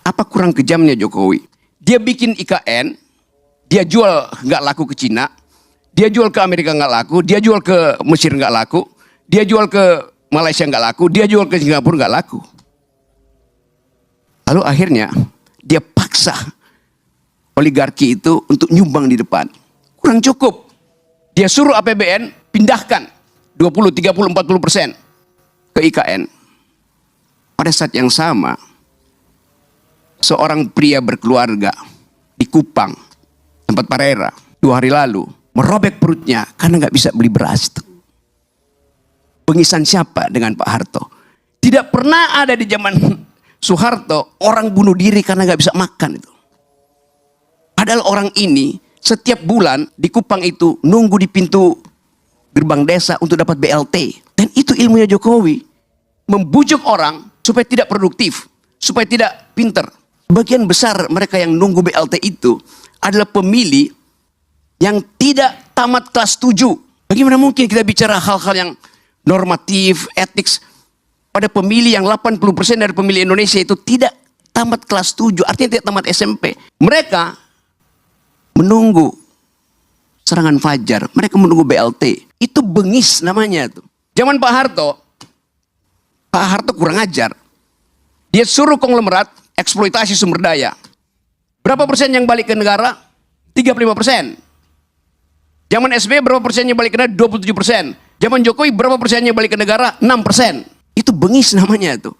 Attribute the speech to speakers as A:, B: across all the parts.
A: Apa kurang kejamnya Jokowi? Dia bikin IKN, dia jual nggak laku ke Cina, dia jual ke Amerika nggak laku, dia jual ke Mesir nggak laku, dia jual ke Malaysia nggak laku, dia jual ke Singapura nggak laku. Lalu akhirnya dia paksa oligarki itu untuk nyumbang di depan. Kurang cukup. Dia suruh APBN pindahkan 20, 30, 40% ke IKN. Pada saat yang sama, seorang pria berkeluarga di Kupang, tempat Parera, 2 hari lalu, merobek perutnya karena nggak bisa beli beras itu. Pengisan siapa dengan Pak Harto? Tidak pernah ada di zaman Soeharto orang bunuh diri karena nggak bisa makan itu. Padahal orang ini setiap bulan di Kupang itu nunggu di pintu gerbang desa untuk dapat BLT. Dan itu ilmunya Jokowi. Membujuk orang supaya tidak produktif, supaya tidak pinter. Sebagian besar mereka yang nunggu BLT itu adalah pemilih yang tidak tamat kelas 7. Bagaimana mungkin kita bicara hal-hal yang normatif, etik pada pemilih yang 80% dari pemilih Indonesia itu tidak tamat kelas 7, artinya tidak tamat SMP. Mereka menunggu serangan fajar, mereka menunggu BLT. Itu bengis namanya tuh. Zaman Pak Harto kurang ajar. Dia suruh konglomerat eksploitasi sumber daya. Berapa persen yang balik ke negara? 35%. Zaman SBY berapa persennya balik ke negara? 27%. Zaman Jokowi berapa persennya balik ke negara? 6%. Itu bengis namanya tuh.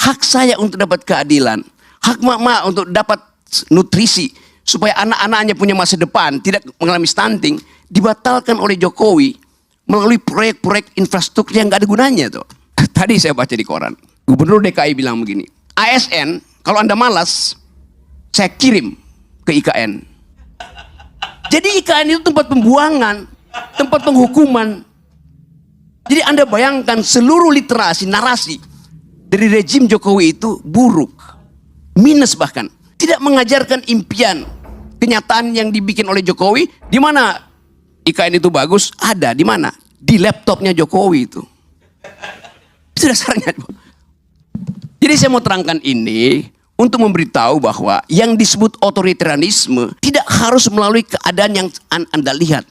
A: Hak saya untuk dapat keadilan, hak mak-mak untuk dapat nutrisi supaya anak-anaknya punya masa depan, tidak mengalami stunting, dibatalkan oleh Jokowi melalui proyek-proyek infrastruktur yang gak ada gunanya tuh. Tadi saya baca di koran, Gubernur DKI bilang begini, ASN kalau Anda malas, saya kirim ke IKN. Jadi IKN itu tempat pembuangan, tempat penghukuman. Jadi Anda bayangkan seluruh literasi, narasi dari rejim Jokowi itu buruk, minus bahkan. Tidak mengajarkan impian, kenyataan yang dibikin oleh Jokowi. Di mana IKN itu bagus? Ada di mana? Di laptopnya Jokowi itu. Itu dasarnya. Jadi saya mau terangkan ini untuk memberitahu bahwa yang disebut otoritarianisme tidak harus melalui keadaan yang Anda lihat.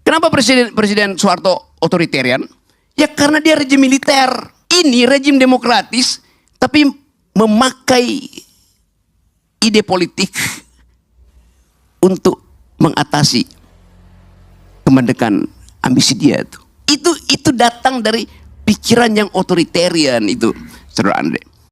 A: Kenapa Presiden Soeharto otoritarian? Ya karena dia rejim militer. Ini rejim demokratis tapi memakai ide politik untuk mengatasi kemandekan ambisi dia itu. Itu datang dari pikiran yang otoritarian itu, Saudara Andre.